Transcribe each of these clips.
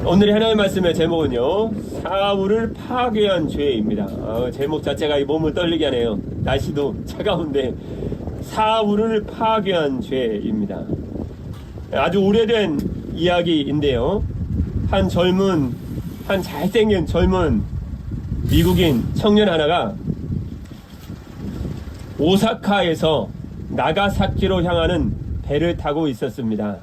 오늘의 하나님의 말씀의 제목은요, 사울을 파괴한 죄입니다. 제목 자체가 이 몸을 떨리게 하네요. 날씨도 차가운데 사울을 파괴한 죄입니다. 아주 오래된 이야기인데요, 한 잘생긴 젊은 미국인 청년 하나가 오사카에서 나가사키로 향하는 배를 타고 있었습니다.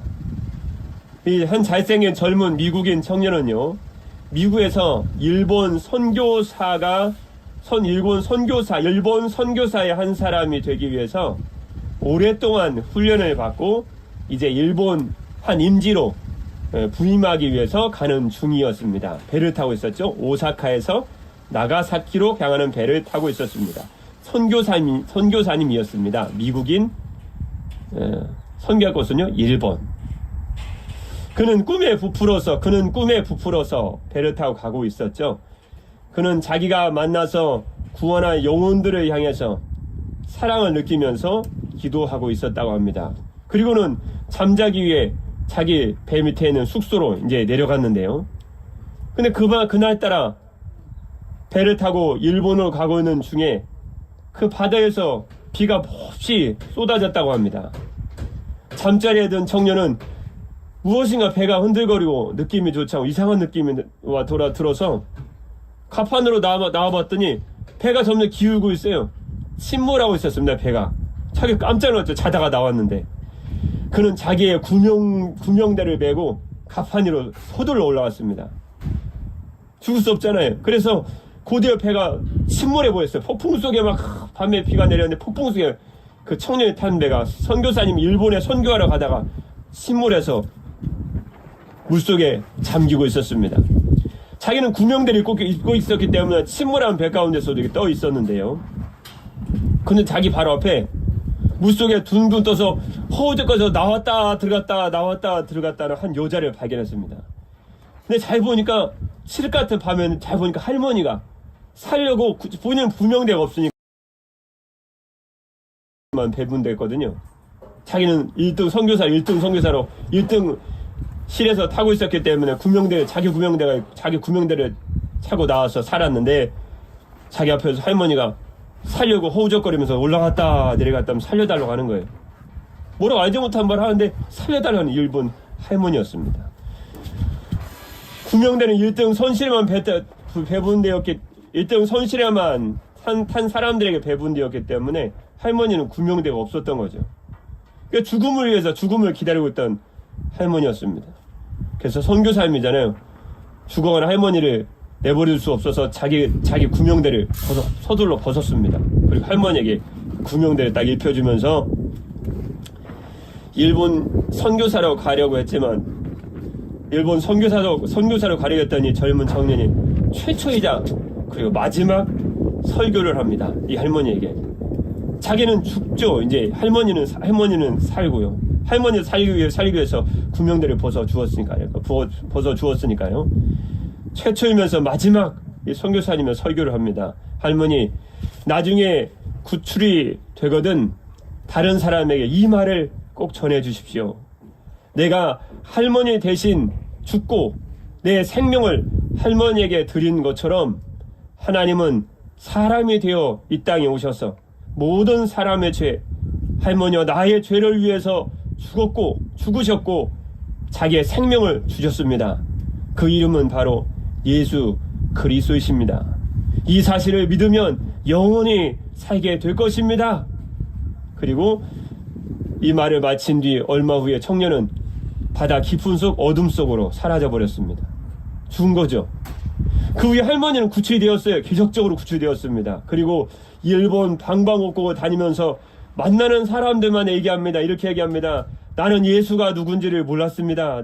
이 한 잘생긴 젊은 미국인 청년은요, 미국에서 일본 선교사의 한 사람이 되기 위해서 오랫동안 훈련을 받고 이제 일본 한 임지로 부임하기 위해서 가는 중이었습니다. 배를 타고 있었죠. 오사카에서 나가사키로 향하는 배를 타고 있었습니다. 선교사님이었습니다. 미국인, 선교할 곳은요, 일본. 그는 꿈에 부풀어서 배를 타고 가고 있었죠. 그는 자기가 만나서 구원할 영혼들을 향해서 사랑을 느끼면서 기도하고 있었다고 합니다. 그리고는 잠자기 위해 자기 배 밑에 있는 숙소로 이제 내려갔는데요. 근데 그날따라 배를 타고 일본으로 가고 있는 중에 그 바다에서 비가 몹시 쏟아졌다고 합니다. 잠자리에 든 청년은 무엇인가 배가 흔들거리고 느낌이 좋지 않고 이상한 느낌이 들어서 갑판으로 나와봤더니 배가 점점 기울고 있어요. 침몰하고 있었습니다. 배가. 자기 깜짝 놀랐죠. 자다가 나왔는데. 그는 자기의 구명대를 메고 갑판 위로 서둘러 올라왔습니다. 죽을 수 없잖아요. 그래서 곧이어 배가 침몰해 보였어요. 폭풍 속에 막 밤에 비가 내렸는데 폭풍 속에 그 청년이 탄 배가, 선교사님이 일본에 선교하러 가다가 침몰해서 물속에 잠기고 있었습니다. 자기는 구명대를 입고 있었기 때문에 침몰한 배 가운데서도 이렇게 떠 있었는데요. 근데 자기 바로 앞에 물속에 둥둥 떠서 허우적거려서 나왔다 들어갔다는 한 여자를 발견했습니다. 근데 잘 보니까 칠흑 같은 밤에는 잘 보니까 할머니가 살려고, 본인은 구명대가 없으니까 배분됐거든요. 자기는 1등 선교사로 1등 실에서 타고 있었기 때문에 자기 구명대를 차고 나와서 살았는데, 자기 앞에서 할머니가 살려고 허우적거리면서 올라갔다 내려갔다 하면 살려달라고 하는 거예요. 뭐라고 알지 못한 말 하는데 살려달라는 일본 할머니였습니다. 구명대는 1등 선실에만 배분되었기, 1등 선실에만 탄 사람들에게 배분되었기 때문에 할머니는 구명대가 없었던 거죠. 그러니까 죽음을 위해서 죽음을 기다리고 있던 할머니였습니다. 그래서 선교사님이잖아요. 죽어가는 할머니를 내버릴 수 없어서 자기 구명대를 서둘러 벗었습니다. 그리고 할머니에게 구명대를 딱 입혀주면서 일본 선교사로 가려고 했지만, 일본 선교사로 가려고 했던 이 젊은 청년이 최초이자 그리고 마지막 설교를 합니다. 이 할머니에게. 자기는 죽죠. 이제 할머니는 살고요. 할머니를 살기 위해서 구명대를 벗어 주었으니까요. 최초이면서 마지막 이 선교사님의 설교를 합니다. 할머니, 나중에 구출이 되거든 다른 사람에게 이 말을 꼭 전해 주십시오. 내가 할머니 대신 죽고 내 생명을 할머니에게 드린 것처럼 하나님은 사람이 되어 이 땅에 오셔서 모든 사람의 죄, 할머니와 나의 죄를 위해서 죽으셨고 자기의 생명을 주셨습니다. 그 이름은 바로 예수 그리스도이십니다. 이 사실을 믿으면 영원히 살게 될 것입니다. 그리고 이 말을 마친 뒤 얼마 후에 청년은 바다 깊은 속 어둠 속으로 사라져 버렸습니다. 죽은 거죠. 그 후에 할머니는 구출이 되었어요. 기적적으로 구출되었습니다. 그리고 일본 방방곡곡을 다니면서 만나는 사람들만 얘기합니다. 이렇게 얘기합니다. 나는 예수가 누군지를 몰랐습니다.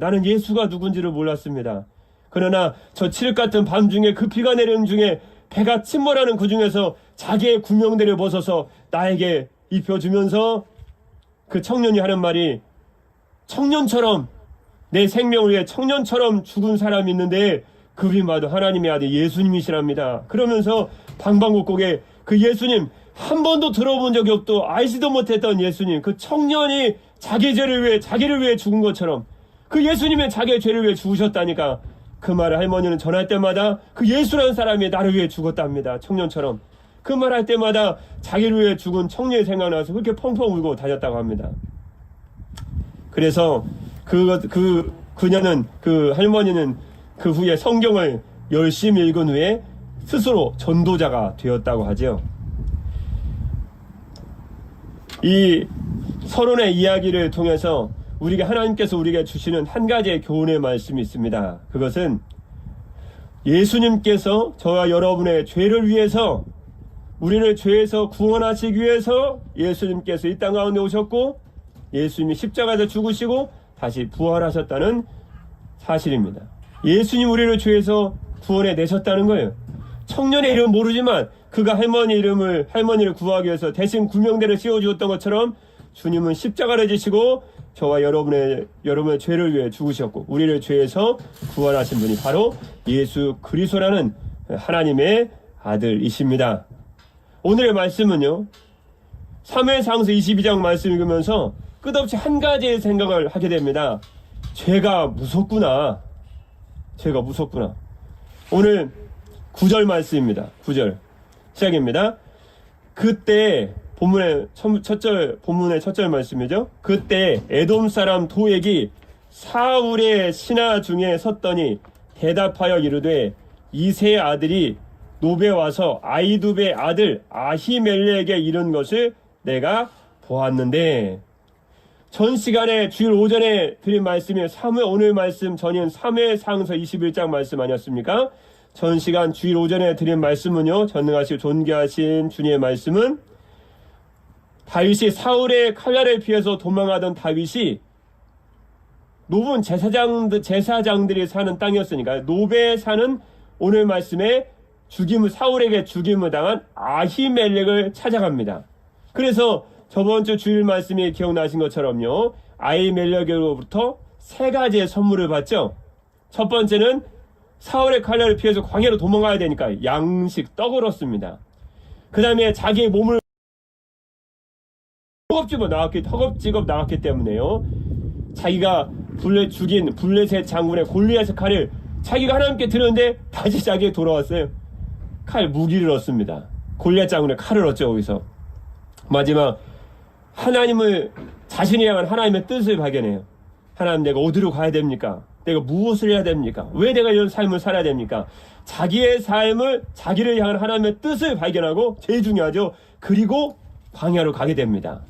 그러나 저 칠흑 같은 밤 중에 그 비가 내리는 중에 배가 침몰하는 그 중에서 자기의 구명대를 벗어서 나에게 입혀주면서 그 청년이 하는 말이, 청년처럼 내 생명을 위해 청년처럼 죽은 사람이 있는데 그분이 봐도 하나님의 아들 예수님이시랍니다. 그러면서 방방곡곡에 그 예수님, 한 번도 들어본 적이 없고 알지도 못했던 예수님, 그 청년이 자기를 위해 죽은 것처럼 그 예수님의 자기의 죄를 위해 죽으셨다니까 그 말을 할머니는 전할 때마다 그 예수라는 사람이 나를 위해 죽었답니다. 청년처럼. 그 말 할 때마다 자기를 위해 죽은 청년이 생각나서 그렇게 펑펑 울고 다녔다고 합니다. 그래서 그녀는, 그 할머니는 그 후에 성경을 열심히 읽은 후에 스스로 전도자가 되었다고 하죠. 이 서론의 이야기를 통해서 하나님께서 우리에게 주시는 한 가지의 교훈의 말씀이 있습니다. 그것은 예수님께서 저와 여러분의 죄를 위해서, 우리를 죄에서 구원하시기 위해서 예수님께서 이 땅 가운데 오셨고 예수님이 십자가에서 죽으시고 다시 부활하셨다는 사실입니다. 예수님 우리를 죄에서 구원해 내셨다는 거예요. 청년의 이름은 모르지만 그가 할머니를 구하기 위해서 대신 구명대를 씌워주었던 것처럼 주님은 십자가를 지시고 저와 여러분의 죄를 위해 죽으셨고 우리를 죄에서 구원하신 분이 바로 예수 그리스도라는 하나님의 아들이십니다. 오늘의 말씀은요, 사무엘상서 22장 말씀 읽으면서 끝없이 한 가지의 생각을 하게 됩니다. 죄가 무섭구나. 죄가 무섭구나. 오늘 9절 말씀입니다. 9절 시작입니다. 그때 본문의 첫 절 말씀이죠. 그때 에돔 사람 도액이 사울의 신하 중에 섰더니 대답하여 이르되 이세 아들이 노베 와서 아히두베의 아들 아히멜렉에게 이른 것을 내가 보았는데, 전 시간에 주일 오전에 드린 말씀이 오늘 말씀 전인 사무엘상서 21장 말씀 아니었습니까? 전 시간 주일 오전에 드린 말씀은요, 전능하시고 존귀하신 주님의 말씀은 다윗이 사울의 칼날을 피해서 도망하던 다윗이 노분 제사장들이 사는 땅이었으니까 노베에 사는 오늘 말씀에 사울에게 죽임을 당한 아히멜렉을 찾아갑니다. 그래서 저번 주 주일 말씀이 기억나신 것처럼요, 아히멜렉으로부터 세 가지의 선물을 받죠. 첫 번째는 사울의 칼날을 피해서 광야로 도망가야 되니까 양식, 떡을 얻습니다. 그 다음에 자기의 몸을 허겁지겁 나왔기 때문에요, 자기가 죽인 블레셋 장군의 골리앗의 칼을 자기가 하나님께 드렸는데 다시 자기에게 돌아왔어요. 무기를 얻습니다. 골리앗 장군의 칼을 얻죠. 거기서 마지막 자신이 향한 하나님의 뜻을 발견해요. 하나님, 내가 어디로 가야 됩니까? 내가 무엇을 해야 됩니까? 왜 내가 이런 삶을 살아야 됩니까? 자기의 삶을, 자기를 향한 하나님의 뜻을 발견하고, 제일 중요하죠, 그리고 광야로 가게 됩니다.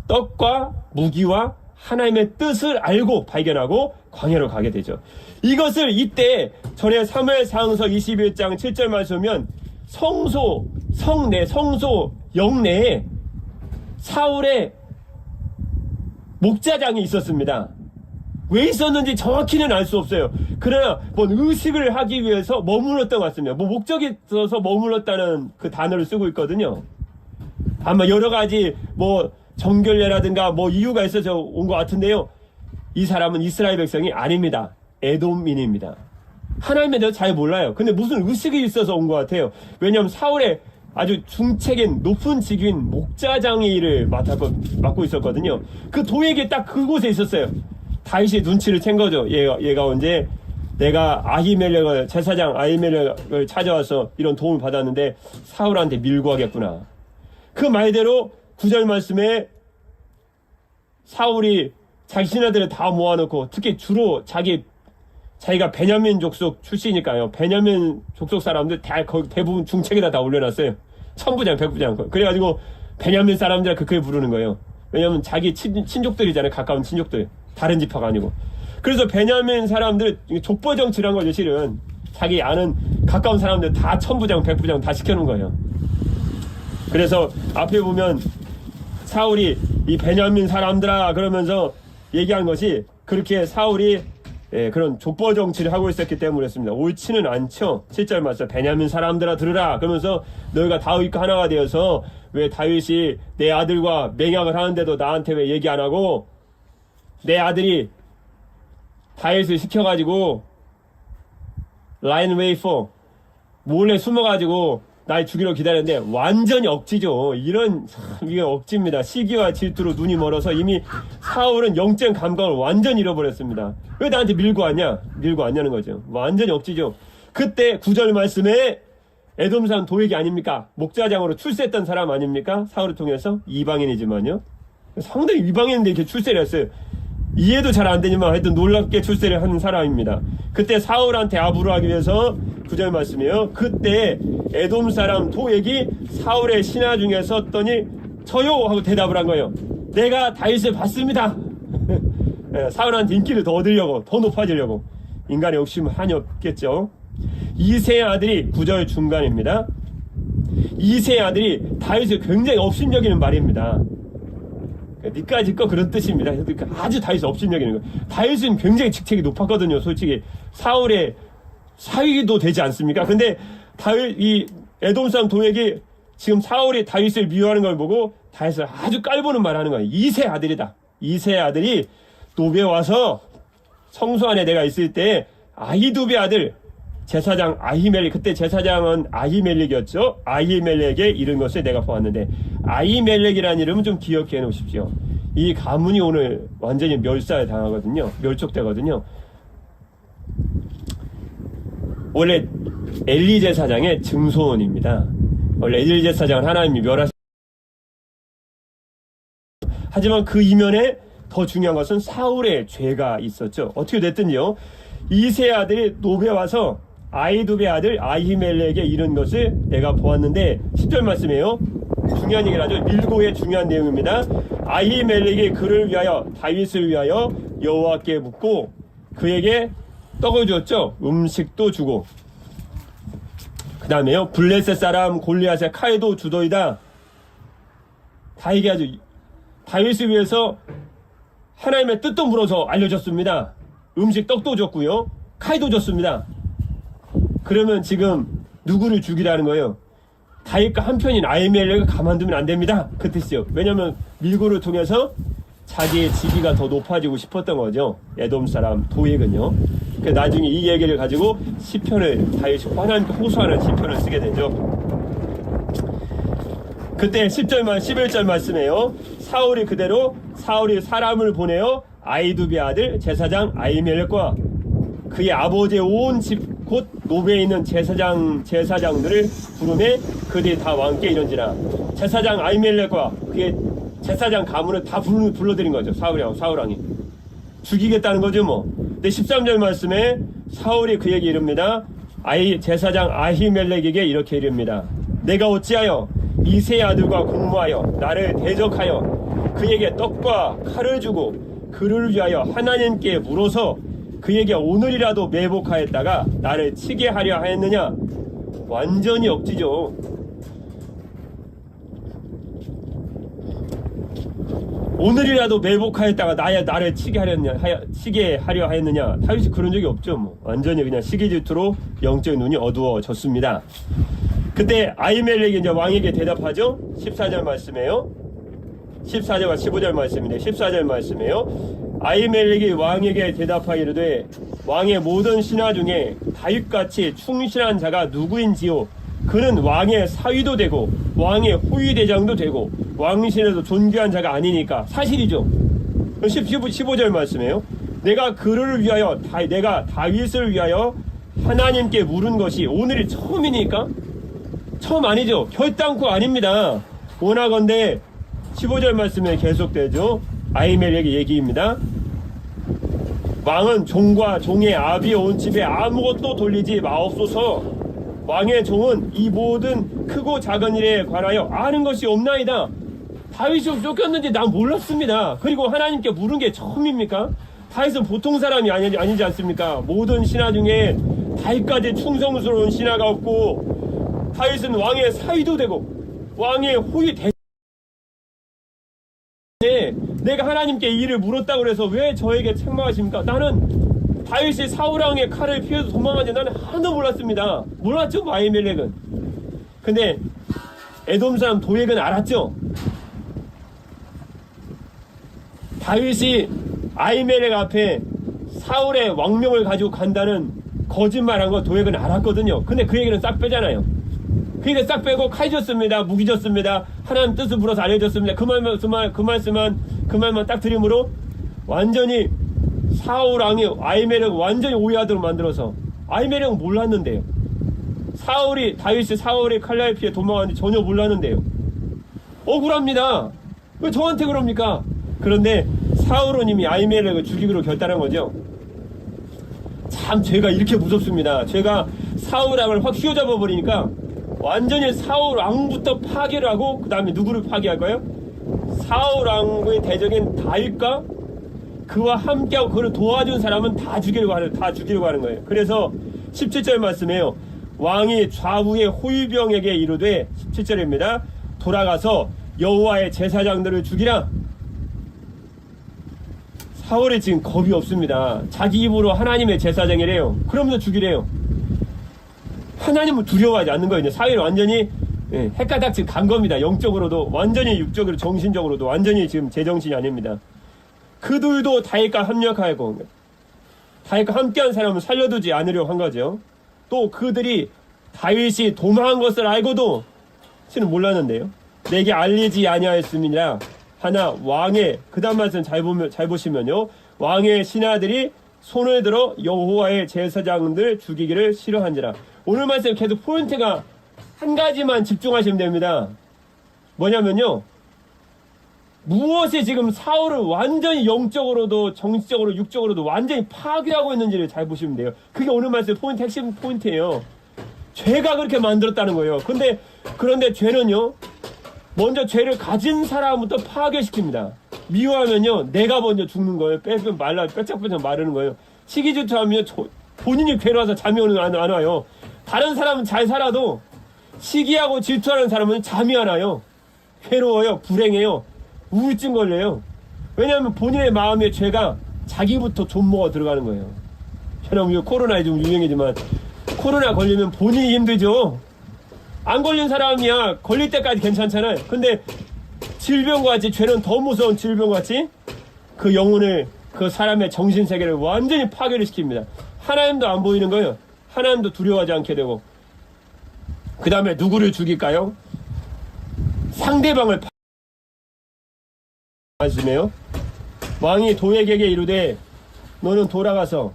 떡과 무기와 하나님의 뜻을 알고 발견하고 광야로 가게 되죠. 이것을 이때 전에 사무엘상서 21장 7절 말씀이면 성소 영내에 사울의 목자장이 있었습니다. 왜 있었는지 정확히는 알 수 없어요. 그러나 의식을 하기 위해서 머물렀던 것 같습니다. 목적이 있어서 머물렀다는 그 단어를 쓰고 있거든요. 아마 여러 가지 정결례라든가 이유가 있어서 온 것 같은데요, 이 사람은 이스라엘 백성이 아닙니다. 에돔민입니다. 하나님에 대해서 잘 몰라요. 근데 무슨 의식이 있어서 온 것 같아요. 왜냐하면 사울의 아주 중책인 높은 직위인 목자장의 일을 맡고 있었거든요. 그 도액이 딱 그곳에 있었어요. 다윗이 눈치를 챈 거죠. 얘가 언제 내가 제사장 아히멜렉을 찾아와서 이런 도움을 받았는데 사울한테 밀고 하겠구나. 그 말대로 9절 말씀에 사울이 자기 신하들을 다 모아놓고, 특히 주로 자기가 베냐민 족속 출신이니까요, 베냐민 족속 사람들 대부분 중책에다 다 올려놨어요. 천부장, 백부장. 그래가지고 베냐민 사람들을 그렇게 부르는 거예요. 왜냐면 자기 친족들이잖아요. 가까운 친족들. 다른 지파가 아니고. 그래서 베냐민 사람들 족보 정치란 거죠. 실은 자기 아는 가까운 사람들 다 천부장, 백부장 다 시켜놓은 거예요. 그래서 앞에 보면 사울이 이 베냐민 사람들아 그러면서 얘기한 것이, 그렇게 사울이 그런 족보 정치를 하고 있었기 때문에 그랬습니다. 옳지는 않죠. 7절 말씀, 베냐민 사람들아 들으라 그러면서 너희가 다윗과 하나가 되어서 왜 다윗이 내 아들과 맹약을 하는데도 나한테 왜 얘기 안 하고, 내 아들이 다윗을 시켜가지고 라인 웨이퍼 몰래 숨어가지고 날 죽이러 기다렸는데 완전히 억지죠. 이게 억지입니다. 시기와 질투로 눈이 멀어서 이미 사울은 영적 감각을 완전히 잃어버렸습니다. 왜 나한테 밀고 왔냐는 거죠. 완전히 억지죠. 그때 9절 말씀에 에돔 사람 도액이 아닙니까? 목자장으로 출세했던 사람 아닙니까? 사울을 통해서 이방인이지만요. 상당히 이방인인데 이렇게 출세를 했어요. 이해도 잘 안 되지만 하여튼 놀랍게 출세를 하는 사람입니다. 그때 사울한테 아부를 하기 위해서 9절 말씀이에요. 그때 에돔 사람 도액이 사울의 신하 중에 섰더니 저요 하고 대답을 한 거예요. 내가 다윗을 봤습니다. 사울한테 인기를 더 얻으려고, 더 높아지려고. 인간의 욕심은 한이 없겠죠. 이세의 아들이 9절 중간입니다. 이세의 아들이 다윗을 굉장히 업신여기는 말입니다. 니까지 거 그런 뜻입니다. 아주 다윗을 업신여기는 거예요. 다윗은 굉장히 직책이 높았거든요. 솔직히 사울의 사위도 되지 않습니까? 근데 이 에돔 사람 도액이 지금 사울이 다윗을 미워하는 걸 보고 다윗을 아주 깔보는 말 하는 거예요. 이세 아들이다. 이세 아들이 노베 와서 성소 안에 내가 있을 때 아히두베 아들 제사장 아히멜렉, 그때 제사장은 아히멜렉이었죠. 아히멜렉에 이른 것을 내가 보았는데, 아히멜렉이라는 이름은 좀 기억해 놓으십시오. 이 가문이 오늘 완전히 멸살 당하거든요. 멸족되거든요. 원래 엘리 제사장의 증손입니다. 원래 엘리 제사장은 하나님이 멸하신, 하지만 그 이면에 더 중요한 것은 사울의 죄가 있었죠. 어떻게 됐든요. 이세 아들이 노베 와서 아히두베 아들 아히멜렉에 이른 것을 내가 보았는데 10절 말씀이에요. 중요한 얘기를 하죠. 밀고의 중요한 내용입니다. 아히멜렉이 그를 위하여 다윗을 위하여 여호와께 묻고 그에게 떡을 주었죠. 음식도 주고 그 다음에요. 블레셋 사람 골리앗의 칼도 주더이다. 다 얘기하죠. 다윗을 위해서 하나님의 뜻도 물어서 알려줬습니다. 음식 떡도 줬고요. 칼도 줬습니다. 그러면 지금 누구를 죽이라는 거예요? 다윗과 한편인 아히멜렉을 가만두면 안 됩니다. 그 뜻이요. 왜냐하면 밀고를 통해서 자기의 지위가 더 높아지고 싶었던 거죠. 에돔 사람 도액은요. 나중에 이 얘기를 가지고 시편을 다윗이 하나님께 호소하는 시편을 쓰게 되죠. 그때 11절 말씀에요. 사울이 사람을 보내어 아히두베 아들 제사장 아히멜렉과 그의 아버지의 온 집 곧 노베에 있는 제사장들을 부르매 그들이 다 왕께 이른지라. 제사장 아히멜렉과 그의 제사장 가문을 다 불러들인 거죠. 사울왕이 죽이겠다는 거죠 뭐. 근데 13절 말씀에 사울이 그에게 이릅니다. 제사장 아히멜렉에게 이렇게 이릅니다. 내가 어찌하여 이세 아들과 공모하여 나를 대적하여 그에게 떡과 칼을 주고 그를 위하여 하나님께 물어서 그에게 오늘이라도 매복하였다가 나를 치게 하려 하였느냐. 완전히 억지죠. 오늘이라도 매복하였다가 나를 치게 하려 하였느냐. 다윗이 그런 적이 없죠. 뭐. 완전히 그냥 시기 질투로 영적 눈이 어두워졌습니다. 그때 아히멜렉이 이제 왕에게 대답하죠. 14절 말씀이에요. 14절과 15절 말씀인데 14절 말씀이에요. 아히멜렉이 왕에게 대답하기로되 왕의 모든 신하 중에 다윗같이 충실한 자가 누구인지요. 그는 왕의 사위도 되고 왕의 후위대장도 되고 왕실에도 존귀한 자가 아니니까. 사실이죠. 15절 말씀이에요. 내가 다윗을 위하여 하나님께 물은 것이 오늘이 처음이니까. 처음 아니죠. 결단코 아닙니다. 원하건대 15절 말씀에 계속되죠. 아히멜렉의 얘기입니다. 왕은 종과 종의 아비 온 집에 아무것도 돌리지 마옵소서. 왕의 종은 이 모든 크고 작은 일에 관하여 아는 것이 없나이다. 다윗이 쫓겼는지 난 몰랐습니다. 그리고 하나님께 물은 게 처음입니까? 다윗은 보통 사람이 아니지 않습니까? 모든 신하 중에 다윗까지 충성스러운 신하가 없고 다윗은 왕의 사위도 되고 왕의 후위 대 내가 하나님께 이 일을 물었다고 해서 왜 저에게 책망하십니까? 나는 다윗이 사울왕의 칼을 피해서 도망하지 나는 하나도 몰랐습니다. 몰랐죠, 아히멜렉은. 근데 에돔 사람 도액은 알았죠. 다윗이 아히멜렉 앞에 사울의 왕명을 가지고 간다는 거짓말한 거 도액은 알았거든요. 근데 그 얘기는 싹 빼잖아요. 그러니까 싹 빼고 칼 줬습니다. 무기 줬습니다. 하나님 뜻을 물어서 알려줬습니다. 그 말만 딱 드림으로 완전히 사울 왕이 아히멜렉 완전히 오해하도록 만들어서, 아히멜렉은 몰랐는데요. 다윗이 사울의 칼날 피해 도망갔는데 전혀 몰랐는데요. 억울합니다. 왜 저한테 그럽니까? 그런데 사울은 이미 아히멜렉을 죽이기로 결단한 거죠. 참 죄가 이렇게 무섭습니다. 죄가 사울 왕을 확 휘어잡아 버리니까 완전히 사울 왕부터 파괴를 하고, 그 다음에 누구를 파괴할까요? 사울 왕의 대적인 다윗과 그와 함께하고 그를 도와준 사람은 다 죽이려고 하는 거예요. 그래서 17절 말씀에요. 왕이 좌우의 호위병에게 이르되, 17절입니다. 돌아가서 여호와의 제사장들을 죽이라. 사울이 지금 겁이 없습니다. 자기 입으로 하나님의 제사장이래요. 그러면서 죽이래요. 하나님은 두려워하지 않는 거예요. 사울이 완전히 헷가닥 지금 간 겁니다. 영적으로도 완전히, 육적으로, 정신적으로도 완전히 지금 제정신이 아닙니다. 그들도 다윗과 합력하고 다윗과 함께한 사람을 살려두지 않으려고 한 거죠. 또 그들이 다윗이 도망한 것을 알고도 실은 몰랐는데요. 내게 알리지 아니하였음이라 하나 왕의, 그 다음 말씀 잘 보시면요, 왕의 신하들이 손을 들어 여호와의 제사장들 죽이기를 싫어한지라. 오늘 말씀 계속 포인트가 한 가지만 집중하시면 됩니다. 뭐냐면요, 무엇이 지금 사울을 완전히 영적으로도 정치적으로 육적으로도 완전히 파괴하고 있는지를 잘 보시면 돼요. 그게 오늘 말씀 포인트, 핵심 포인트예요. 죄가 그렇게 만들었다는 거예요. 그런데 죄는요, 먼저 죄를 가진 사람부터 파괴시킵니다. 미워하면요, 내가 먼저 죽는 거예요. 빼짝빼짝 마르는 거예요. 시기질투하면 본인이 괴로워서 잠이 안 와요. 다른 사람은 잘 살아도 시기하고 질투하는 사람은 잠이 안 와요. 괴로워요. 불행해요. 우울증 걸려요. 왜냐하면 본인의 마음의 죄가 자기부터 존모가 들어가는 거예요. 여러분, 코로나 좀 유행이지만 코로나 걸리면 본인이 힘들죠. 안 걸린 사람이야 걸릴 때까지 괜찮잖아요. 근데 질병같이, 죄는 더 무서운 질병같이 그 영혼을, 그 사람의 정신세계를 완전히 파괴를 시킵니다. 하나님도 안 보이는 거예요. 하나님도 두려워하지 않게 되고, 그 다음에 누구를 죽일까요? 상대방을 말씀해요. 왕이 도액에게 이르되 너는 돌아가서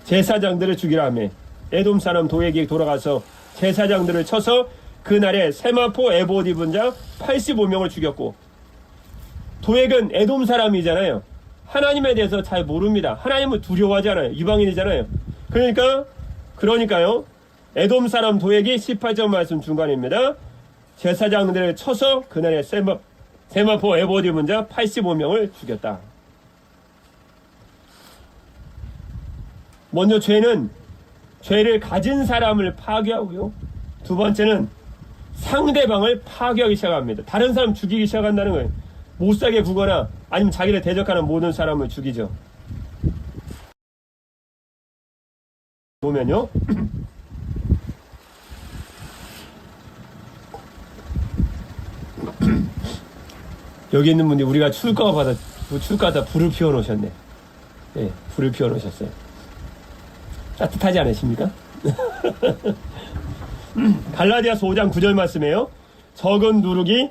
제사장들을 죽이라 하며, 에돔 사람 도액에게 돌아가서 제사장들을 쳐서 그날에 세마포 에봇 입은 자 85명을 죽였고, 도액은 에돔 사람이잖아요. 하나님에 대해서 잘 모릅니다. 하나님을 두려워하지 않아요. 이방인이잖아요. 그러니까요, 에돔 사람 도액이 18절 말씀 중간입니다. 제사장들을 쳐서 그날에 세마포 에봇 입은 자 85명을 죽였다. 먼저 죄는 죄를 가진 사람을 파괴하고요, 두 번째는 상대방을 파괴하기 시작합니다. 다른 사람 죽이기 시작한다는 거예요. 못살게 구거나 아니면 자기를 대적하는 모든 사람을 죽이죠. 보면요, 여기 있는 분이 우리가 출가하다 불을 피워놓으셨네. 네, 불을 피워놓으셨어요. 따뜻하지 않으십니까? 갈라디아서 5장 9절 말씀이에요. 적은 누룩이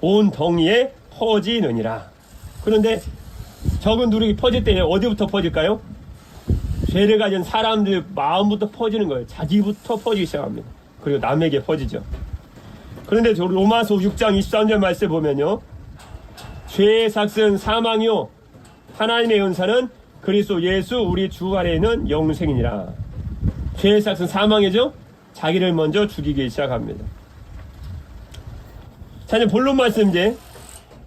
온 덩이에 퍼지느니라. 그런데 적은 누룩이 퍼질 때 어디부터 퍼질까요? 죄를 가진 사람들 마음부터 퍼지는 거예요. 자기부터 퍼지기 시작합니다. 그리고 남에게 퍼지죠. 그런데 로마서 6장 23절 말씀 보면요, 죄의 삭은 사망이요 하나님의 은사는 그리스도 예수 우리 주 안에 있는 영생이니라. 죄의 삭은 사망이죠. 자기를 먼저 죽이기 시작합니다. 자, 이제 본론 말씀, 이제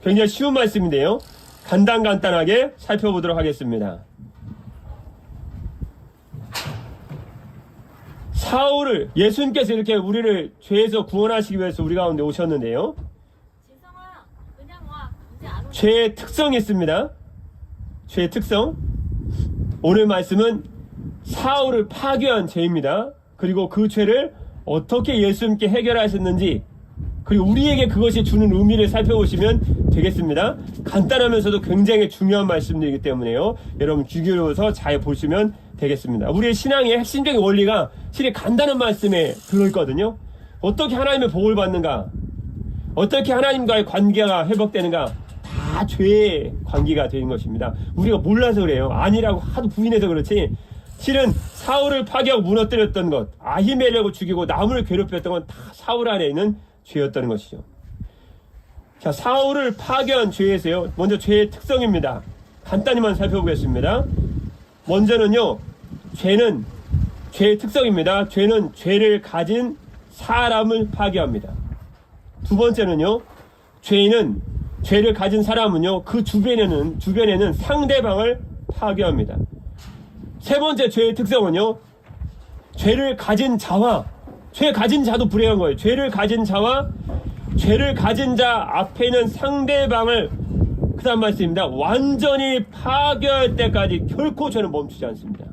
굉장히 쉬운 말씀인데요, 간단하게 살펴보도록 하겠습니다. 사울을, 예수님께서 이렇게 우리를 죄에서 구원하시기 위해서 우리 가운데 오셨는데요, 죄의 특성이 있습니다. 죄의 특성. 오늘 말씀은 사울을 파괴한 죄입니다. 그리고 그 죄를 어떻게 예수님께 해결하셨는지, 그리고 우리에게 그것이 주는 의미를 살펴보시면 되겠습니다. 간단하면서도 굉장히 중요한 말씀들이기 때문에요. 여러분 귀 기울여서 잘 보시면 되겠습니다. 우리의 신앙의 핵심적인 원리가 실이 간단한 말씀에 들어있거든요. 어떻게 하나님의 복을 받는가, 어떻게 하나님과의 관계가 회복되는가, 다 죄의 관계가 되는 것입니다. 우리가 몰라서 그래요. 아니라고 하도 부인해서 그렇지, 실은 사울을 파괴하고 무너뜨렸던 것, 아히멜렉을 죽이고 남을 괴롭혔던 건 다 사울 안에 있는 죄였다는 것이죠. 자, 사울을 파괴한 죄에서요, 먼저 죄의 특성입니다. 간단히만 살펴보겠습니다. 먼저는요, 죄는 죄의 특성입니다. 죄는 죄를 가진 사람을 파괴합니다. 두 번째는요, 죄를 가진 사람은요, 그 주변에는 상대방을 파괴합니다. 세 번째 죄의 특성은요, 죄를 가진 자와, 죄 가진 자도 불행한 거예요. 죄를 가진 자와 죄를 가진 자 앞에 있는 상대방을, 그 다음 말씀입니다, 완전히 파괴할 때까지 결코 죄는 멈추지 않습니다.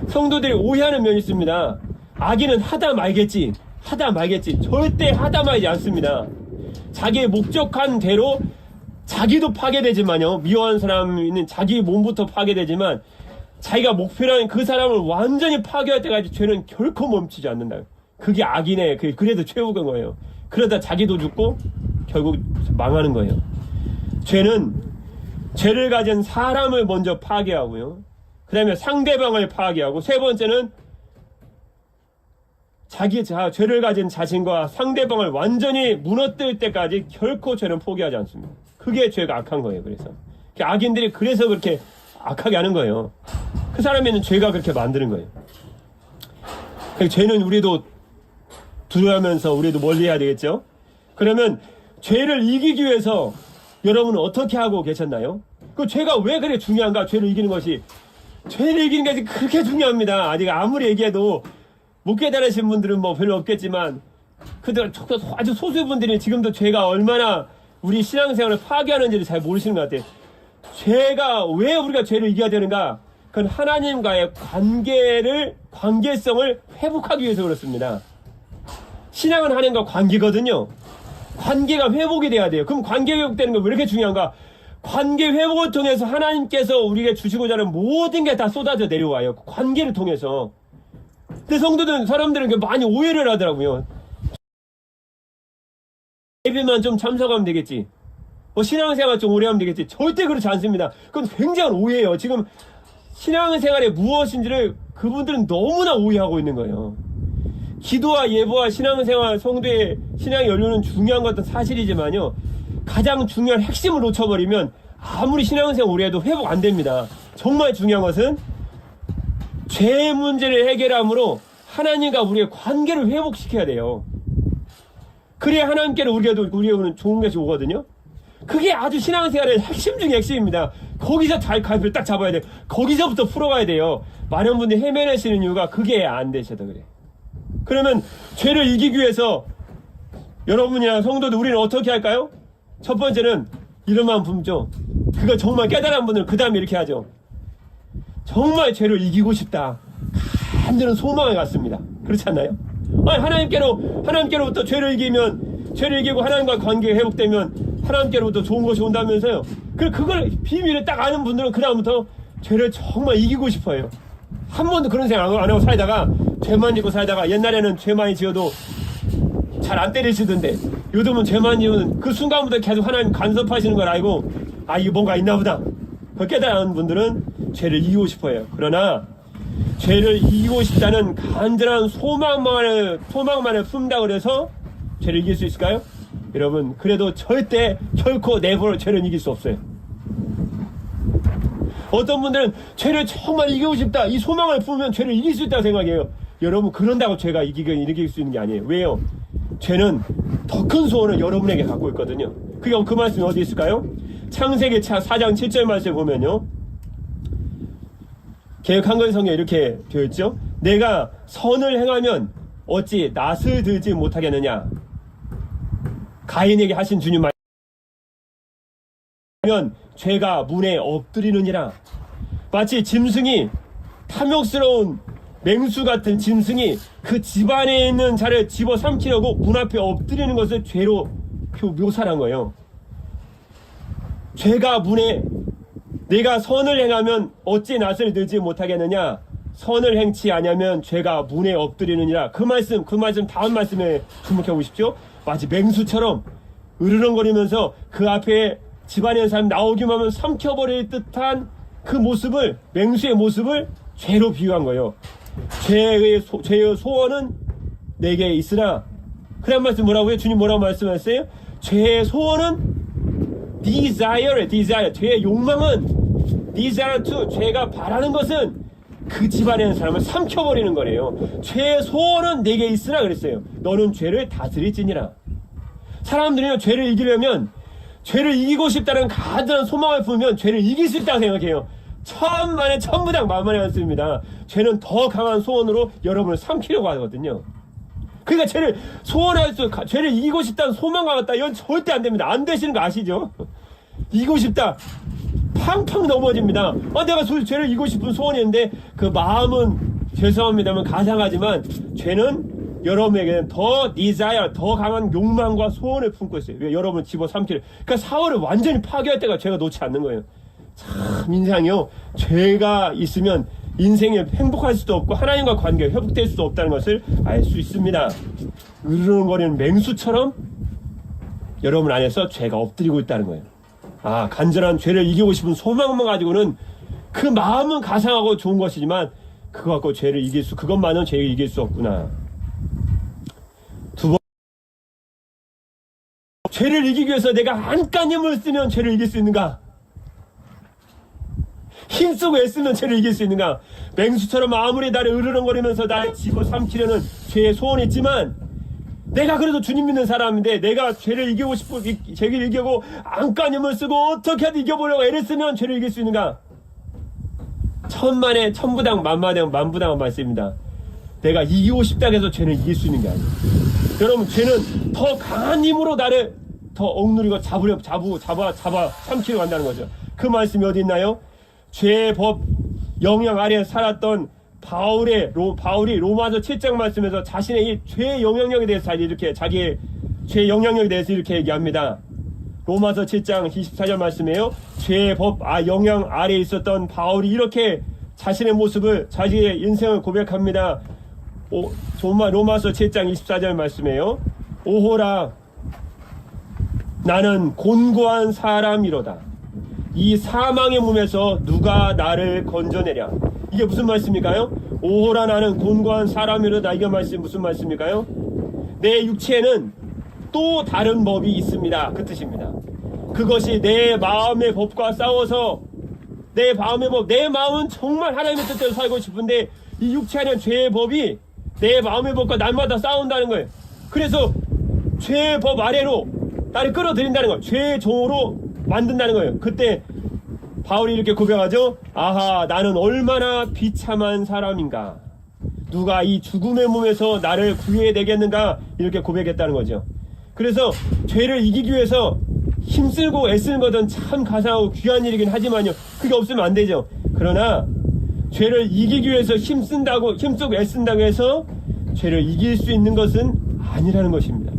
성도들이 오해하는 면이 있습니다. 악인은 하다 말겠지. 절대 하다 말지 않습니다. 자기의 목적한 대로 자기도 파괴되지만요, 미워하는 사람이 있는 자기 몸부터 파괴되지만, 자기가 목표라는 그 사람을 완전히 파괴할 때까지 죄는 결코 멈추지 않는다. 그게 악인의 그래도 최후인 거예요. 그러다 자기도 죽고 결국 망하는 거예요. 죄를 가진 사람을 먼저 파괴하고요, 그 다음에 상대방을 파괴하고, 세 번째는 죄를 가진 자신과 상대방을 완전히 무너뜨릴 때까지 결코 죄는 포기하지 않습니다. 그게 죄가 악한 거예요. 그래서 악인들이 그래서 그렇게 악하게 하는 거예요. 그 사람에는 죄가 그렇게 만드는 거예요. 죄는 우리도 두려워하면서 우리도 멀리해야 되겠죠. 그러면 죄를 이기기 위해서 여러분은 어떻게 하고 계셨나요? 그 죄가 왜 그렇게 중요한가? 죄를 이기는 것이 그렇게 중요합니다. 아직 아무리 얘기해도 못 깨달으신 분들은 뭐 별로 없겠지만, 그들 아주 소수의 분들이 지금도 죄가 얼마나 우리 신앙생활을 파괴하는지를 잘 모르시는 것 같아요. 왜 우리가 죄를 이겨야 되는가? 그건 하나님과의 관계성을 회복하기 위해서 그렇습니다. 신앙은 하나님과 관계거든요. 관계가 회복이 돼야 돼요. 그럼 관계 회복되는 거 왜 이렇게 중요한가? 관계 회복을 통해서 하나님께서 우리에게 주시고자 하는 모든 게 다 쏟아져 내려와요. 관계를 통해서. 근데 사람들은 많이 오해를 하더라고요. 예배만 좀 참석하면 되겠지, 신앙생활 좀 오래 하면 되겠지. 절대 그렇지 않습니다. 그건 굉장한 오해예요. 지금 신앙생활이 무엇인지를 그분들은 너무나 오해하고 있는 거예요. 기도와 예배와 신앙생활, 성도의 신앙의 연륜은 중요한 것도 사실이지만요, 가장 중요한 핵심을 놓쳐버리면 아무리 신앙생활 오래 해도 회복 안 됩니다. 정말 중요한 것은 죄 문제를 해결함으로 하나님과 우리의 관계를 회복시켜야 돼요. 그래야 하나님께로 우리에게는 좋은 것이 오거든요. 그게 아주 신앙생활의 핵심 중의 핵심입니다. 거기서 갈피를 딱 잡아야 돼요. 거기서부터 풀어가야 돼요. 많은 분들이 헤매내시는 이유가 그게 안 되셔서 그래. 그러면 죄를 이기기 위해서 여러분이나 성도들, 우리는 어떻게 할까요? 첫 번째는 이런 마음 품죠. 그거 정말 깨달은 분들은 그 다음에 이렇게 하죠. 정말 죄를 이기고 싶다. 간절한 소망을 갖습니다. 그렇지 않나요? 아니, 하나님께로부터 죄를 이기고 하나님과 관계가 회복되면 하나님께로부터 좋은 것이 온다면서요. 그걸 비밀을 딱 아는 분들은 그다음부터 죄를 정말 이기고 싶어요. 한 번도 그런 생각 안 하고 살다가, 죄만 짓고 살다가, 옛날에는 죄 많이 지어도 잘 안 때리시던데 요즘은 죄만 지으면 그 순간부터 계속 하나님 간섭하시는 걸 알고, 이거 뭔가 있나 보다, 그 깨달은 분들은 죄를 이기고 싶어요. 그러나 죄를 이기고 싶다는 간절한 소망만을 품다 그래서 죄를 이길 수 있을까요? 여러분, 그래도 결코 내버려 죄를 이길 수 없어요. 어떤 분들은 죄를 정말 이기고 싶다, 이 소망을 품으면 죄를 이길 수 있다고 생각해요. 여러분, 그런다고 죄가 이길 수 있는 게 아니에요. 왜요? 죄는 더 큰 소원을 여러분에게 갖고 있거든요. 그 말씀이 어디 있을까요? 창세기 4장 7절 말씀에 보면요, 개역 한글 성경에 이렇게 되어 있죠. 내가 선을 행하면 어찌 낯을 들지 못하겠느냐. 가인에게 하신 주님 말씀, 죄가 문에 엎드리느니라. 마치 짐승이 탐욕스러운 맹수 같은 짐승이 그 집안에 있는 자를 집어삼키려고 문 앞에 엎드리는 것을 죄로 묘사한 거예요. 죄가 문에, 내가 선을 행하면 어찌 낯을 들지 못하겠느냐, 선을 행치 아니하면 죄가 문에 엎드리느니라. 그 말씀 다음 말씀에 주목해 보십시오. 마치 맹수처럼 으르렁거리면서 그 앞에 집안에 있는 사람 나오기만 하면 삼켜버릴 듯한 그 모습을, 맹수의 모습을 죄로 비유한 거예요. 죄의 소원은 내게 있으나, 그런 말씀 뭐라고요? 주님 뭐라고 말씀하셨어요? 죄의 소원은 desire. 죄의 욕망은 desire to, 죄가 바라는 것은 그 집안에 있는 사람을 삼켜버리는 거래요. 죄의 소원은 내게 있으나 그랬어요. 너는 죄를 다스릴지니라. 사람들이요, 죄를 이기려면, 죄를 이기고 싶다는 가득한 소망을 품으면 죄를 이길 수 있다고 생각해요. 천만에 천부당 만만에 않습니다. 죄는 더 강한 소원으로 여러분을 삼키려고 하거든요. 그러니까 죄를 이기고 싶다는 소망과 같다, 이건 절대 안 됩니다. 안 되시는 거 아시죠? 이기고 싶다, 팡팡 넘어집니다. 내가 죄를 이기고 싶은 소원이 있는데 그 마음은, 죄송합니다만 가상하지만, 죄는 여러분에게는 더 desire, 더 강한 욕망과 소원을 품고 있어요. 왜? 여러분을 집어삼키려. 그러니까 사월을 완전히 파괴할 때가 죄가 놓지 않는 거예요. 참, 인생이요, 죄가 있으면 인생에 행복할 수도 없고 하나님과 관계가 회복될 수도 없다는 것을 알 수 있습니다. 으르렁거리는 맹수처럼 여러분 안에서 죄가 엎드리고 있다는 거예요. 간절한 죄를 이기고 싶은 소망만 가지고는, 그 마음은 가상하고 좋은 것이지만 그거 갖고 그것만은 죄를 이길 수 없구나. 두 번, 죄를 이기기 위해서 내가 안간 힘을 쓰면 죄를 이길 수 있는가? 힘쓰고 애쓰면 죄를 이길 수 있는가? 맹수처럼 아무리 나를 으르렁거리면서 나를 집어삼키려는 죄의 소원이 있지만, 내가 그래도 주님 믿는 사람인데 내가 죄를 이기고 싶고, 죄를 이기고 안간 힘을 쓰고 어떻게 하든 이겨보려고 애를 쓰면 죄를 이길 수 있는가? 천만에 천부당 만부당한 말씀입니다. 내가 이기고 싶다고 해서 죄는 이길 수 있는 게 아니에요. 여러분, 죄는 더 강한 힘으로 나를 더 억누르고 잡아 삼키려고 한다는 거죠. 그 말씀이 어디 있나요? 죄의 법 영향 아래 살았던 바울이 로마서 7장 말씀에서 자신의 이 죄의 영향력에 대해서 자기의 죄의 영향력에 대해서 이렇게 얘기합니다. 로마서 7장 24절 말씀이에요. 죄의 법 영향 아래에 있었던 바울이 이렇게 자신의 모습을, 자기의 인생을 고백합니다. 로마서 7장 24절 말씀이에요. 오호라, 나는 곤고한 사람이로다. 이 사망의 몸에서 누가 나를 건져내랴. 이게 무슨 말씀일까요? 오호라, 나는 곤고한 사람이로다. 이게 무슨 말씀일까요? 내 육체에는 또 다른 법이 있습니다. 그 뜻입니다. 그것이 내 마음의 법과 싸워서, 내 마음은 정말 하나님의 뜻대로 살고 싶은데 이 육체 안에 죄의 법이 내 마음의 법과 날마다 싸운다는 거예요. 그래서 죄의 법 아래로 나를 끌어들인다는 거예요. 죄의 종으로 만든다는 거예요. 그때 바울이 이렇게 고백하죠. 나는 얼마나 비참한 사람인가. 누가 이 죽음의 몸에서 나를 구해내겠는가. 이렇게 고백했다는 거죠. 그래서 죄를 이기기 위해서 힘쓰고 애쓰는 것은 참 가상하고 귀한 일이긴 하지만요, 그게 없으면 안 되죠. 그러나 죄를 이기기 위해서 힘쓰고 애쓴다고 해서 죄를 이길 수 있는 것은 아니라는 것입니다.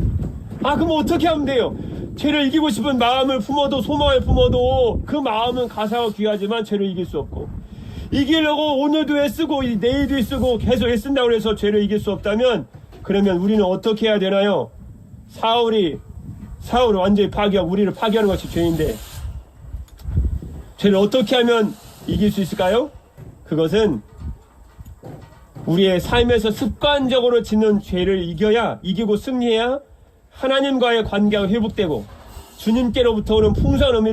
그럼 어떻게 하면 돼요? 죄를 이기고 싶은 마음을 품어도, 소망을 품어도 그 마음은 가상하고 귀하지만 죄를 이길 수 없고, 이기려고 오늘도 애쓰고 내일도 애쓰고 계속 애쓴다고 해서 죄를 이길 수 없다면, 그러면 우리는 어떻게 해야 되나요? 사울을 완전히 우리를 파괴하는 것이 죄인데, 죄를 어떻게 하면 이길 수 있을까요? 그것은 우리의 삶에서 습관적으로 짓는 죄를 이기고 승리해야 하나님과의 관계가 회복되고 주님께로부터 오는 풍성한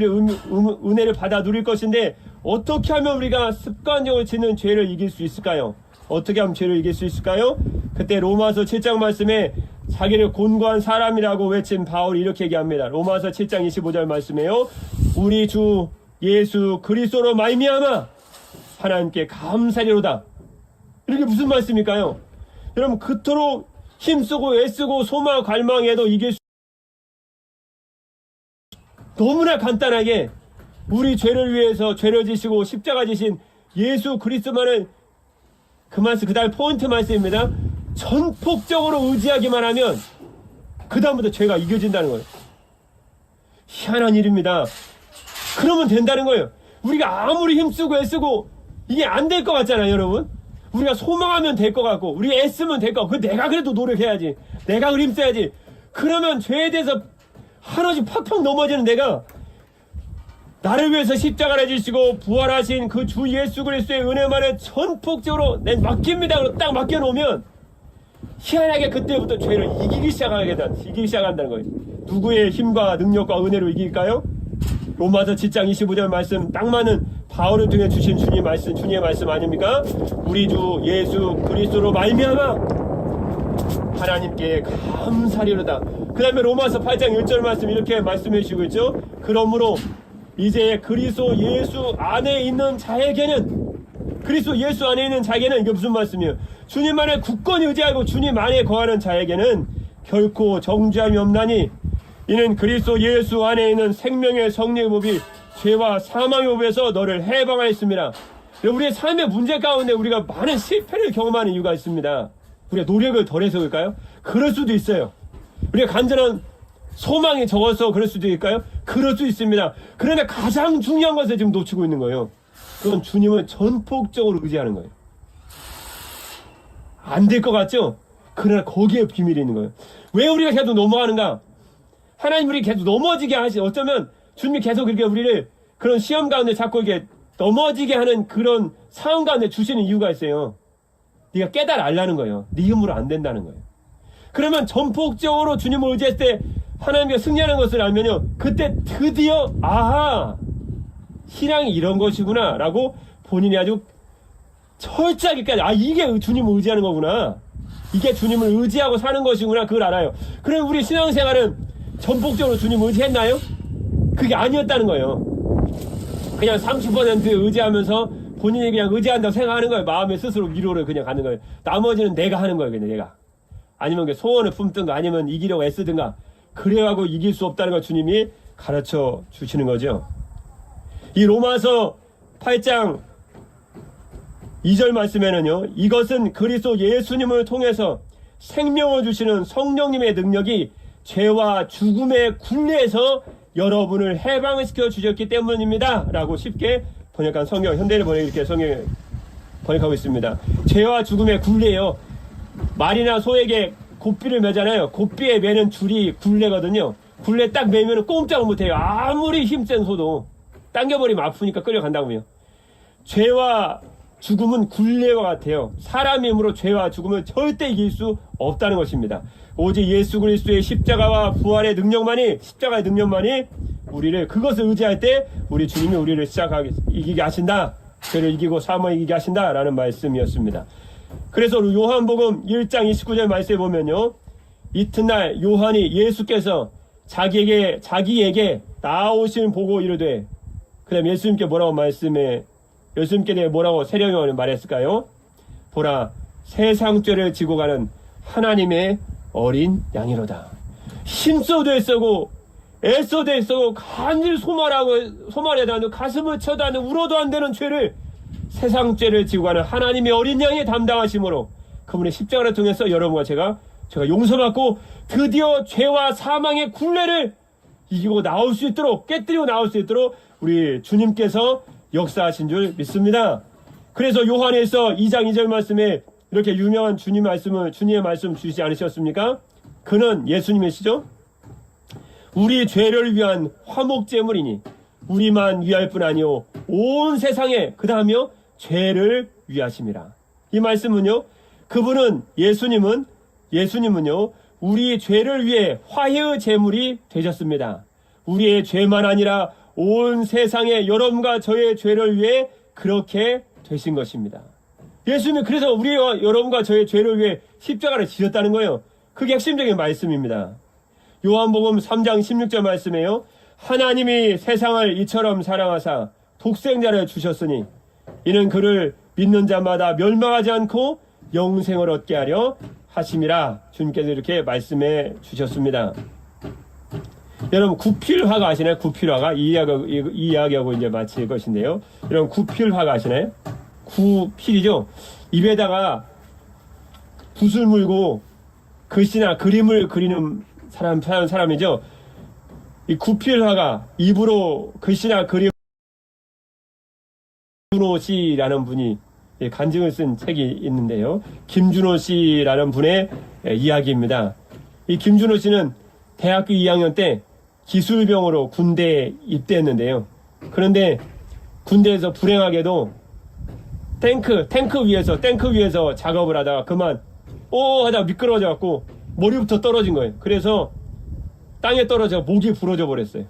은혜를 받아 누릴 것인데, 어떻게 하면 우리가 습관적으로 짓는 죄를 이길 수 있을까요? 어떻게 하면 죄를 이길 수 있을까요? 그때 로마서 7장 말씀에 자기를 곤고한 사람이라고 외친 바울이 이렇게 얘기합니다. 로마서 7장 25절 말씀이에요. 우리 주 예수 그리스도로 말미암아 하나님께 감사리로다. 이렇게 무슨 말씀일까요? 여러분, 그토록 힘쓰고 애쓰고 소망 갈망해도 이길 수, 너무나 간단하게 우리 죄를 위해서 죄를 지시고 십자가 지신 예수 그리스도만을 그 말씀, 그 다음에 포인트 말씀입니다. 전폭적으로 의지하기만 하면 그 다음부터 죄가 이겨진다는 거예요. 희한한 일입니다. 그러면 된다는 거예요. 우리가 아무리 힘쓰고 애쓰고 이게 안 될 것 같잖아요, 여러분. 우리가 소망하면 될 것 같고 우리가 애쓰면 될 것 같고 내가 그래도 노력해야지, 내가 힘써야지. 그러면 죄에 대해서 한없이 팍팍 넘어지는 내가 나를 위해서 십자가를 지시고 부활하신 그 주 예수 그리스도의 은혜만을 전폭적으로 내 맡깁니다. 그리고 딱 맡겨놓으면 희한하게 그때부터 죄를 이기기 시작한다는 거예요. 누구의 힘과 능력과 은혜로 이길까요? 로마서 7장 25절 말씀 딱 맞는 바울을 통해 주신 주님의 말씀 아닙니까? 우리 주 예수 그리스도로 말미암아 하나님께 감사리로다. 그 다음에 로마서 8장 1절 말씀 이렇게 말씀해 주시고 있죠. 그러므로 이제 그리스도 예수 안에 있는 자에게는, 그리스도 예수 안에 있는 자에게는, 이게 무슨 말씀이에요? 주님만을 굳건히 의지하고 주님 안에 거하는 자에게는 결코 정죄함이 없나니 이는 그리스도 예수 안에 있는 생명의 성령의 법이 죄와 사망의 법에서 너를 해방하였습니다. 우리의 삶의 문제 가운데 우리가 많은 실패를 경험하는 이유가 있습니다. 우리가 노력을 덜해서 그럴까요? 그럴 수도 있어요. 우리가 간절한 소망이 적어서 그럴 수도 있을까요? 그럴 수 있습니다. 그런데 가장 중요한 것을 지금 놓치고 있는 거예요. 그건 주님을 전폭적으로 의지하는 거예요. 안 될 것 같죠? 그러나 거기에 비밀이 있는 거예요. 왜 우리가 계속 넘어가는가? 하나님 우리 계속 넘어지게 어쩌면 주님이 계속 이렇게 우리를 그런 시험 가운데 자꾸 이렇게 넘어지게 하는 그런 상황 가운데 주시는 이유가 있어요. 네가 깨달으라는 거예요. 네 힘으로 안 된다는 거예요. 그러면 전폭적으로 주님을 의지했을 때 하나님께 승리하는 것을 알면요, 그때 드디어 아하, 신앙이 이런 것이구나 라고 본인이 아주 철저하게까지, 이게 주님을 의지하는 거구나, 이게 주님을 의지하고 사는 것이구나, 그걸 알아요. 그럼 우리 신앙생활은 전폭적으로 주님을 의지했나요? 그게 아니었다는 거예요. 그냥 30% 의지하면서 본인이 그냥 의지한다고 생각하는 거예요. 마음에 스스로 위로를 그냥 가는 거예요. 나머지는 내가 하는 거예요. 그냥 내가. 아니면 소원을 품든가 아니면 이기려고 애쓰든가. 그래가고 이길 수 없다는 걸 주님이 가르쳐 주시는 거죠. 이 로마서 8장 2절 말씀에는요, 이것은 그리스도 예수님을 통해서 생명을 주시는 성령님의 능력이 죄와 죽음의 굴레에서 여러분을 해방을 시켜 주셨기 때문입니다 라고 쉽게 번역한 성경, 현대를 번역 이렇게 성경에 번역하고 있습니다. 죄와 죽음의 굴레요, 말이나 소에게 곱비를 매잖아요. 곱비에 매는 줄이 굴레거든요. 굴레 딱 매면 꼼짝을 못해요. 아무리 힘센 소도 당겨버리면 아프니까 끌려간다고요. 죄와 죽음은 굴레와 같아요. 사람의 힘으로 죄와 죽음을 절대 이길 수 없다는 것입니다. 오직 예수 그리스도의 십자가와 부활의 능력만이, 십자가의 능력만이 우리를, 그것을 의지할 때 우리 주님이 우리를 이기게 하신다. 죄를 이기고 사망을 이기게 하신다라는 말씀이었습니다. 그래서 요한복음 1장 29절 말씀에 보면요, 이튿날 요한이 예수께서 자기에게 나오신 보고 이르되, 그 다음에 예수님께 뭐라고 예수님께 대해 뭐라고 세례요한이 말했을까요? 보라, 세상 죄를 지고 가는 하나님의 어린 양이로다. 힘써도 애쓰고 애써도 애쓰고 간절히 소말해도 하는, 가슴을 쳐도 하는, 울어도 안 되는 죄를, 세상 죄를 지고 가는 하나님의 어린 양이 담당하심으로 그분의 십자가를 통해서 여러분과 제가 용서받고 드디어 죄와 사망의 굴레를 이기고 나올 수 있도록, 깨뜨리고 나올 수 있도록 우리 주님께서 역사하신 줄 믿습니다. 그래서 요한에서 2장 2절 말씀에 이렇게 유명한 주님의 말씀 주시지 않으셨습니까? 그는 예수님이시죠? 우리 죄를 위한 화목제물이니 우리만 위할 뿐 아니오 온 세상에, 그 다음이요, 죄를 위하심이라. 이 말씀은요, 그분은 예수님은요, 우리 죄를 위해 화해의 제물이 되셨습니다. 우리의 죄만 아니라 온 세상의 여러분과 저의 죄를 위해 그렇게 되신 것입니다. 예수님이 그래서 우리와 여러분과 저의 죄를 위해 십자가를 지셨다는 거예요. 그게 핵심적인 말씀입니다. 요한복음 3장 16절 말씀에요, 하나님이 세상을 이처럼 사랑하사 독생자를 주셨으니 이는 그를 믿는 자마다 멸망하지 않고 영생을 얻게 하려 하심이라. 주님께서 이렇게 말씀해 주셨습니다. 여러분, 구필화가 아시나요? 구필화가 이 이야기하고 이제 마칠 것인데요. 여러분, 구필화가 아시나요? 구필이죠. 입에다가 붓을 물고 글씨나 그림을 그리는 사람이죠. 이 구필화가 입으로 글씨나 그림 김준호 씨라는 분이 간증을 쓴 책이 있는데요. 김준호 씨라는 분의 이야기입니다. 이 김준호 씨는 대학교 2학년 때 기술병으로 군대에 입대했는데요. 그런데 군대에서 불행하게도 탱크 위에서 작업을 하다가 그만 하다가 미끄러져 갖고 머리부터 떨어진 거예요. 그래서 땅에 떨어져 목이 부러져 버렸어요.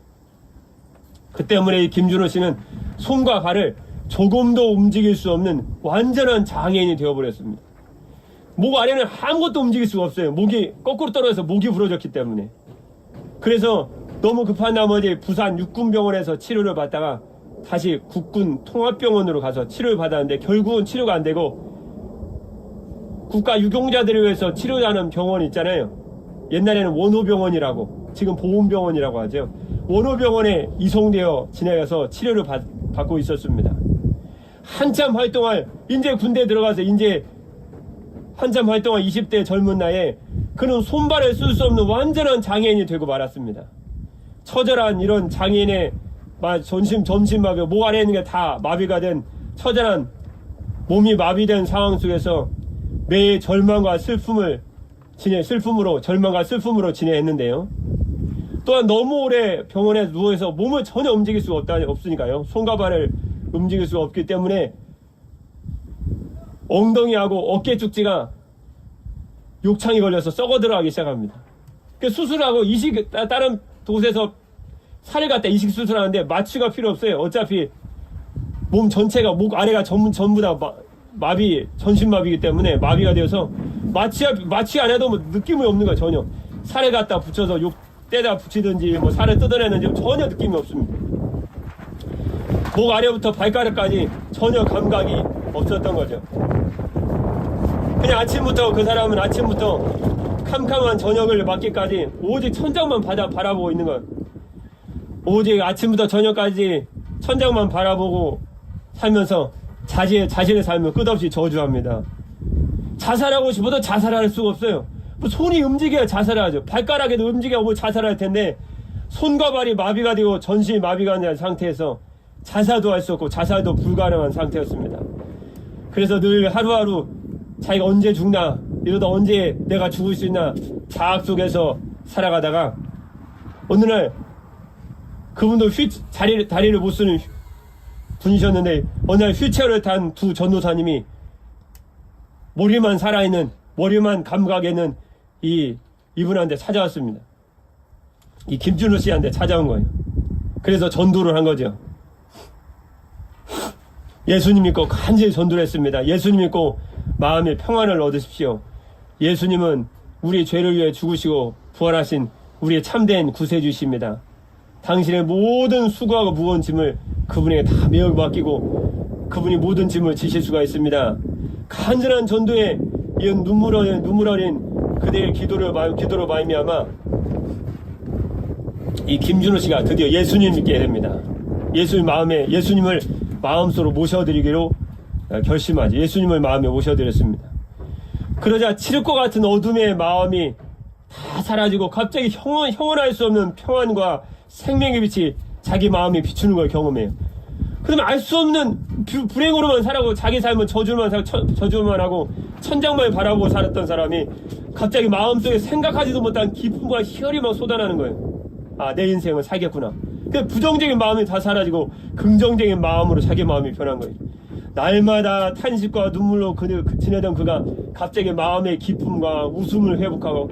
그 때문에 이 김준호 씨는 손과 발을 조금도 움직일 수 없는 완전한 장애인이 되어버렸습니다. 목 아래는 아무것도 움직일 수가 없어요. 목이 거꾸로 떨어져서 목이 부러졌기 때문에. 그래서 너무 급한 나머지 부산 육군병원에서 치료를 받다가 다시 국군 통합병원으로 가서 치료를 받았는데 결국은 치료가 안 되고 국가 유공자들을 위해서 치료하는 병원이 있잖아요. 옛날에는 원호병원이라고, 지금 보훈병원이라고 하죠. 원호병원에 이송되어 지내가서 치료를 받고 있었습니다. 한참 활동할, 이제 군대 들어가서 이제 한참 활동할 20대 젊은 나이에 그는 손발을 쓸 수 없는 완전한 장애인이 되고 말았습니다. 처절한 이런 장애인의 전신마비, 목 아래에 있는 게 다 마비가 된 처절한 몸이 마비된 상황 속에서 매일 절망과 슬픔으로 지내했는데요. 또한 너무 오래 병원에 누워서 몸을 전혀 움직일 수가 없으니까요. 손과 발을 움직일 수가 없기 때문에 엉덩이하고 어깨 쪽지가 욕창이 걸려서 썩어 들어가기 시작합니다. 수술하고 다른 곳에서 살을 갖다 이식 수술하는데 마취가 필요 없어요. 어차피 몸 전체가 목 아래가 전부 다 전신마비이기 때문에 마비가 되어서 마취 안 해도 느낌이 없는 거예요. 전혀. 살을 갖다 붙여서 떼다 붙이든지 살을 뜯어내는지 전혀 느낌이 없습니다. 목 아래부터 발가락까지 전혀 감각이 없었던 거죠. 그냥 그 사람은 아침부터 캄캄한 저녁을 맞기까지 오직 천장만 바라보고 있는 거예요. 오직 아침부터 저녁까지 천장만 바라보고 살면서 자신의 삶을 끝없이 저주합니다. 자살하고 싶어도 자살할 수가 없어요. 손이 움직여야 자살을 하죠. 발가락에도 움직여야 자살할 텐데 손과 발이 마비가 되고 전신이 마비가 된 상태에서 자살도 할 수 없고 자살도 불가능한 상태였습니다. 그래서 늘 하루하루 자기가 언제 죽나, 이러다 언제 내가 죽을 수 있나 자학 속에서 살아가다가 어느 날 그분도 다리를 못 쓰는 분이셨는데 어느 날 휠체어를 탄 두 전도사님이 머리만 살아있는, 머리만 감각에는 이분한테 찾아왔습니다. 이 김준호 씨한테 찾아온 거예요. 그래서 전도를 한 거죠. 예수님 믿고 간절히 전도를 했습니다. 예수님 믿고 마음의 평안을 얻으십시오. 예수님은 우리 죄를 위해 죽으시고 부활하신 우리의 참된 구세주십니다. 당신의 모든 수고하고 무거운 짐을 그분에게 다 메어 맡기고 그분이 모든 짐을 지실 수가 있습니다. 간절한 전도에 이은 눈물 어린 그대의 기도로 말미암아 이 김준호 씨가 드디어 예수님 믿게 됩니다. 예수님을 마음속으로 모셔드리기로 결심하지. 예수님을 마음에 모셔드렸습니다. 그러자 칠흑과 같은 어둠의 마음이 다 사라지고 갑자기 형언할 수 없는 평안과 생명의 빛이 자기 마음에 비추는 걸 경험해요. 그러면 알 수 없는 불행으로만 살아고 자기 삶은 저주만 하고 천장만 바라보고 살았던 사람이 갑자기 마음속에 생각하지도 못한 기쁨과 희열이 막 쏟아나는 거예요. 아, 내 인생을 살겠구나. 그 부정적인 마음이 다 사라지고 긍정적인 마음으로 자기 마음이 변한 거예요. 날마다 탄식과 눈물로 지내던 그가 갑자기 마음의 기쁨과 웃음을 회복하고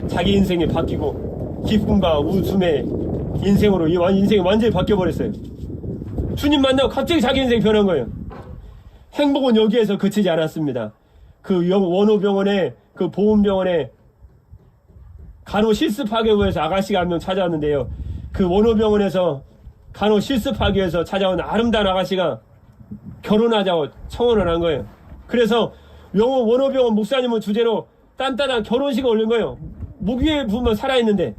자기 인생이 바뀌고 기쁨과 웃음의 인생으로 인생이 완전히 바뀌어버렸어요. 주님 만나고 갑자기 자기 인생이 변한 거예요. 행복은 여기에서 그치지 않았습니다. 그 원호병원에, 그 보훈병원에 간호 실습하기 위해서 아가씨가 한 명 찾아왔는데요. 그 원호병원에서 간호 실습하기 위해서 찾아온 아름다운 아가씨가 결혼하자고 청혼을 한 거예요. 그래서 원호병원 목사님을 주제로 딴딴한 결혼식을 올린 거예요. 목 위에 부으면 살아있는데.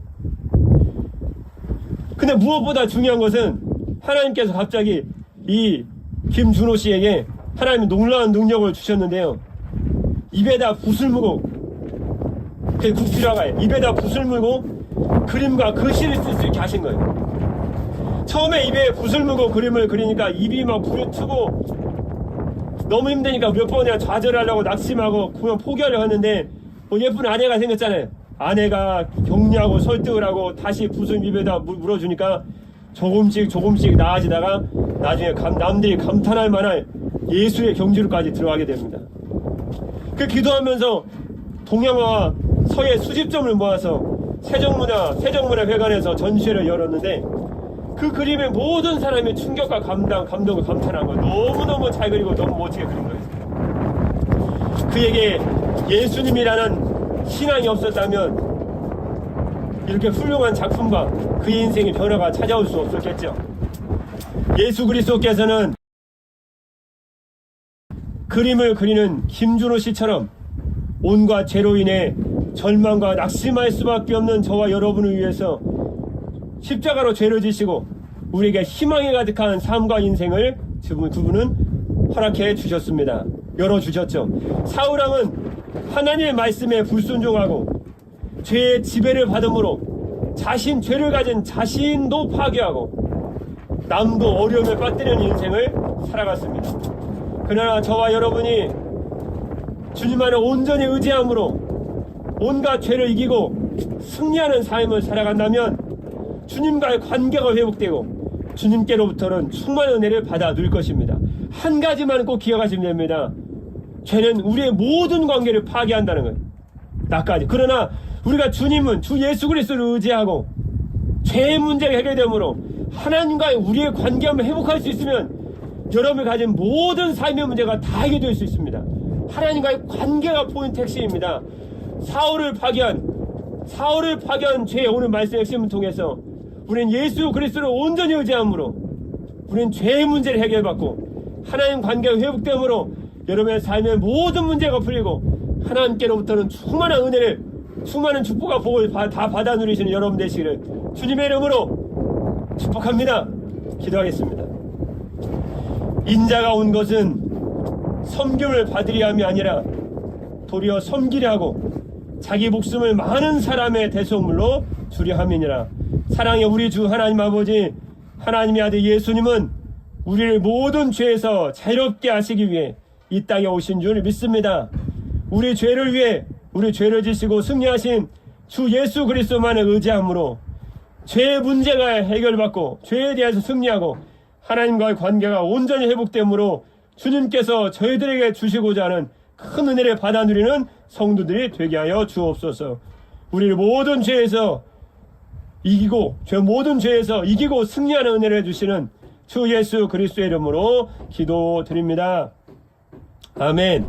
근데 무엇보다 중요한 것은 하나님께서 갑자기 이 김준호 씨에게 하나님이 놀라운 능력을 주셨는데요. 입에다 붓을 물고, 그 국필화가 입에다 붓을 물고 그림과 글씨를 쓸 수 있게 하신 거예요. 처음에 입에 붓을 물고 그림을 그리니까 입이 막 부르트고 너무 힘드니까 몇 번이나 좌절하려고 낙심하고 그냥 포기하려고 했는데 뭐 예쁜 아내가 생겼잖아요. 아내가 격려하고 설득을 하고 다시 붓을 입에다 물어주니까 조금씩 나아지다가 나중에 남들이 감탄할 만한 예수의 경지로까지 들어가게 됩니다. 그 기도하면서 동양화와 서예 수집점을 모아서 세종문화회관에서 전시회를 열었는데 그 그림에 모든 사람의 충격과 감동을 감탄한 거예요. 너무너무 잘 그리고 너무 멋지게 그린 거예요. 그에게 예수님이라는 신앙이 없었다면 이렇게 훌륭한 작품과 그의 인생의 변화가 찾아올 수 없었겠죠. 예수 그리스도께서는 그림을 그리는 김준호 씨처럼 온갖 죄로 인해 절망과 낙심할 수밖에 없는 저와 여러분을 위해서 십자가로 죄를 지시고 우리에게 희망이 가득한 삶과 인생을 그분은 허락해 주셨습니다. 열어주셨죠. 사울왕은 하나님의 말씀에 불순종하고 죄의 지배를 받음으로 죄를 가진 자신도 파괴하고 남도 어려움에 빠뜨리는 인생을 살아갔습니다. 그러나 저와 여러분이 주님 안에 온전히 의지함으로 온갖 죄를 이기고 승리하는 삶을 살아간다면 주님과의 관계가 회복되고 주님께로부터는 충만한 은혜를 받아 누릴 것입니다. 한 가지만 꼭 기억하시면 됩니다. 죄는 우리의 모든 관계를 파괴한다는 거예요. 나까지. 그러나 우리가 주 예수 그리스도를 의지하고 죄의 문제가 해결되므로 하나님과의 우리의 관계함을 회복할 수 있으면 여러분이 가진 모든 삶의 문제가 다 해결될 수 있습니다. 하나님과의 관계가 포인트 핵심입니다. 사울을 파괴한 죄의 오늘 말씀 핵심을 통해서 우리는 예수 그리스도를 온전히 의지함으로 우리는 죄의 문제를 해결받고 하나님 관계가 회복됨으로 여러분의 삶의 모든 문제가 풀리고 하나님께로부터는 충만한 축복과 복을 다 받아 누리시는 여러분 되시기를 주님의 이름으로 축복합니다. 기도하겠습니다. 인자가 온 것은 섬김을 받으려 함이 아니라 도리어 섬기려 하고 자기 목숨을 많은 사람의 대속물로 주려 함이니라. 사랑의 우리 주 하나님 아버지, 하나님의 아들 예수님은 우리를 모든 죄에서 자유롭게 하시기 위해 이 땅에 오신 줄 믿습니다. 우리 죄를 위해 우리 죄를 지시고 승리하신 주 예수 그리스도만을 의지함으로 죄의 문제가 해결받고 죄에 대해서 승리하고 하나님과의 관계가 온전히 회복되므로 주님께서 저희들에게 주시고자 하는 큰 은혜를 받아 누리는 성도들이 되게 하여 주옵소서. 우리를 모든 죄에서 이기고 승리하는 은혜를 주시는 주 예수 그리스도의 이름으로 기도드립니다. 아멘.